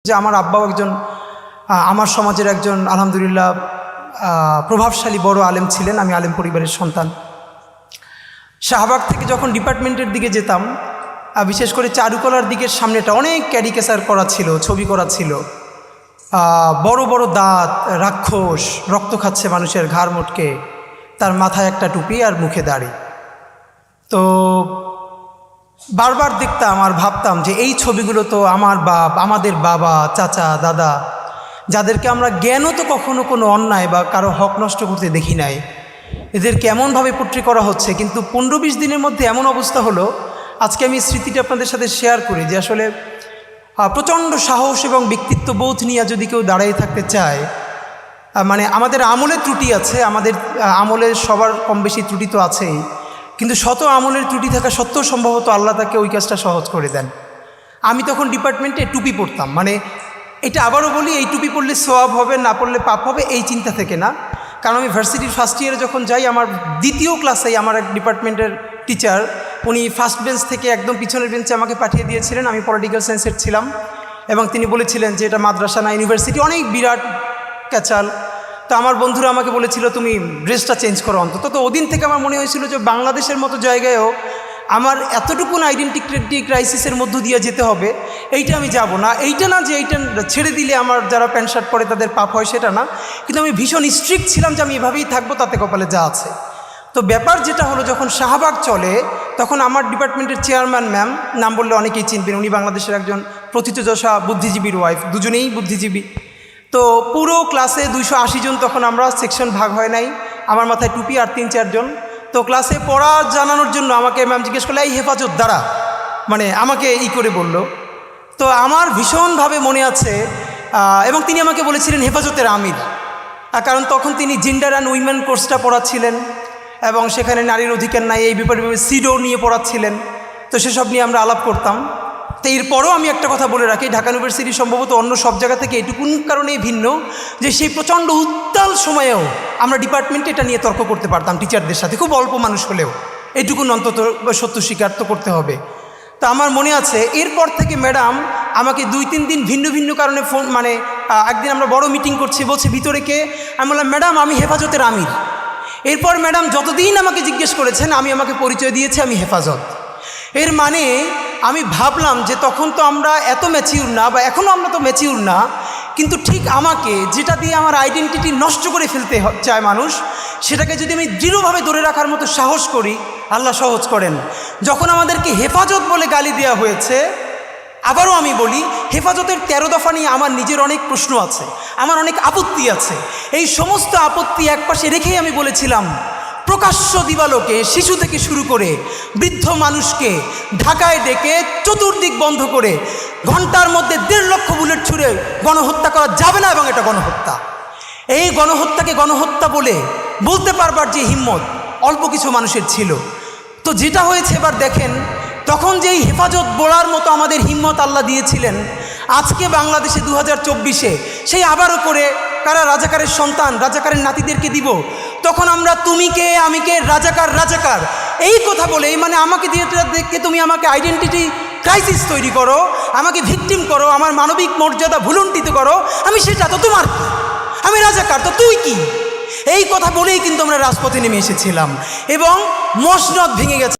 যে আমার আব্বাও একজন আমার সমাজের একজন আলহামদুলিল্লাহ প্রভাবশালী বড় আলেম ছিলেন। আমি আলেম পরিবারের সন্তান। শাহবাগ থেকে যখন ডিপার্টমেন্টের দিকে যেতাম, বিশেষ করে চারুকলার দিকের সামনেটা অনেক ক্যারিকেচার করা ছিল, ছবি করা ছিল। বড় বড় দাঁত, রাক্ষস, রক্ত খাচ্ছে মানুষের ঘাড় মোটকে, তার মাথায় একটা টুপি আর মুখে দাড়ি। তো বারবার দেখতাম আর ভাবতাম যে এই ছবিগুলো তো আমার বাপ, আমাদের বাবা, চাচা, দাদা, যাদেরকে আমরা জ্ঞানও তো কখনো কোনো অন্যায় বা কারো হক নষ্ট করতে দেখি নাই, এদেরকে এমনভাবে পোট্রি করা হচ্ছে। কিন্তু 15-20 দিনের মধ্যে এমন অবস্থা হলো, আজকে আমি স্মৃতিটা আপনাদের সাথে শেয়ার করি যে আসলে প্রচণ্ড সাহস এবং ব্যক্তিত্ববোধ নিয়ে যদি কেউ দাঁড়িয়ে থাকতে চায়, মানে আমাদের আমলের ত্রুটি আছে, আমাদের আমলের সবার কম বেশি ত্রুটি তো আছেই, কিন্তু শত আমলের ত্রুটি থাকা সত্ত্বেও সম্ভবত আল্লাহ তাকে ওই কাজটা সহজ করে দেন। আমি তখন ডিপার্টমেন্টে টুপি পরতাম, মানে এটা আবারও বলি, এই টুপি পরলে সোয়াব হবে, না পরলে পাপ হবে, এই চিন্তা থেকে না। কারণ আমি ভার্সিটির ফার্স্ট ইয়ারে যখন যাই, আমার দ্বিতীয় ক্লাসেই আমার এক ডিপার্টমেন্টের টিচার, উনি ফার্স্ট বেঞ্চ থেকে একদম পিছনের বেঞ্চে আমাকে পাঠিয়ে দিয়েছিলেন। আমি পলিটিক্যাল সায়েন্সের ছিলাম এবং তিনি বলেছিলেন যে এটা মাদ্রাসা না ইউনিভার্সিটি, অনেক বিরাট ক্যাচাল। তো আমার বন্ধুরা আমাকে বলেছিল তুমি ড্রেসটা চেঞ্জ করো অন্তত। তো ওদিন থেকে আমার মনে হয়েছিল যে বাংলাদেশের মতো জায়গায়ও আমার এতটুকুন আইডেন্টিটি ক্রাইসিসের মধ্য দিয়ে যেতে হবে, এইটা আমি যাব না। এইটা না যে এইটা ছেড়ে দিলে আমার যারা প্যান্ট শার্ট পরে তাদের পাপ হয়, সেটা না, কিন্তু আমি ভীষণ স্ট্রিক্ট ছিলাম যে আমি এভাবেই থাকবো, তাতে কপালে যা আছে। তো ব্যাপার যেটা হলো, যখন শাহবাগ চলে তখন আমার ডিপার্টমেন্টের চেয়ারম্যান ম্যাম, নাম বললে অনেকেই চিনবেন, উনি বাংলাদেশের একজন প্রথিতযশা বুদ্ধিজীবীর ওয়াইফ, দুজনেই বুদ্ধিজীবী। তো পুরো ক্লাসে 280 জন, তখন আমরা সেকশন ভাগ হয় নাই, আমার মাথায় টুপি আর 3-4 জন। তো ক্লাসে পড়া জানানোর জন্য আমাকে ম্যাম জিজ্ঞেস করলে এই হেফাজত দ্বারা, মানে আমাকে করে বলল। তো আমার ভীষণভাবে মনে আছে, এবং তিনি আমাকে বলেছিলেন হেফাজতের আমির, কারণ তখন তিনি জেন্ডার অ্যান্ড উইমেন কোর্সটা পড়াচ্ছিলেন এবং সেখানে নারীর অধিকার নাই এই ব্যাপারে সিডো নিয়ে পড়াচ্ছিলেন। তো সেসব নিয়ে আমরা আলাপ করতাম। তো এরপরও আমি একটা কথা বলে রাখি, ঢাকা ইউনিভার্সিটি সম্ভবত অন্য সব জায়গা থেকে এটুকুন কারণেই ভিন্ন যে সেই প্রচণ্ড উত্তাল সময়েও আমরা ডিপার্টমেন্টে এটা নিয়ে তর্ক করতে পারতাম টিচারদের সাথে, খুব অল্প মানুষ হলেও এটুকুন অন্তত সত্য স্বীকার তো করতে হবে। তো আমার মনে আছে এরপর থেকে ম্যাডাম আমাকে 2-3 দিন ভিন্ন ভিন্ন কারণে ফোন, মানে একদিন আমরা বড় মিটিং করছি, বলছে ভিতরে কে, আমি বললাম ম্যাডাম আমি হেফাজতের আমির। এরপর ম্যাডাম যতদিন আমাকে জিজ্ঞেস করেছেন আমি আমাকে পরিচয় দিয়েছি আমি হেফাজত। এর মানে আমি ভাবলাম যে তখন তো আমরা এত ম্যাচিউর না, বা এখনও আমরা তো ম্যাচিউর না, কিন্তু ঠিক আমাকে যেটা দিয়ে আমার আইডেন্টিটি নষ্ট করে ফেলতে চায় মানুষ, সেটাকে যদি আমি দৃঢ়ভাবে ধরে রাখার মতো সাহস করি, আল্লাহ সহজ করেন। যখন আমাদেরকে হেফাজত বলে গালি দেওয়া হয়েছে, আবারও আমি বলি, হেফাজতের 13 দফা নিয়ে আমার নিজের অনেক প্রশ্ন আছে, আমার অনেক আপত্তি আছে। এই সমস্ত আপত্তি একপাশে রেখেই আমি বলেছিলাম, প্রকাশ্য দিবালোকে শিশু থেকে শুরু করে বৃদ্ধ মানুষকে ঢাকায় ডেকে চতুর্দিক বন্ধ করে ঘন্টার মধ্যে 1.5 লক্ষ বুলেট ছুঁড়ে গণহত্যা করা যাবে না, এবং এটা গণহত্যা। এই গণহত্যাকে গণহত্যা বলতে পারবার যে হিম্মত অল্প কিছু মানুষের ছিল। তো যেটা হয়েছে এবার দেখেন, তখন যেই হেফাজত বলার মতো আমাদের হিম্মত আল্লাহ দিয়েছিলেন, আজকে বাংলাদেশে 2024-এ সেই আবারও করে কারা রাজাকারের সন্তান, রাজাকারের নাতিদেরকে দিব, তখন আমরা তুমি কে আমি কে, রাজাকার রাজাকার এই কথা বলে, মানে আমাকে দিয়ে দেখে তুমি আমাকে আইডেন্টিটি ক্রাইসিস তৈরি করো, আমাকে ভিকটিম করো, আমার মানবিক মর্যাদা ভুলুণ্ঠিত করো, আমি সেটা তো তোমার কি, আমি রাজাকার তো তুই কি, এই কথা বলেই কিন্তু আমরা রাজপথে নেমে এসেছিলাম এবং মসনদ ভেঙে গেছে।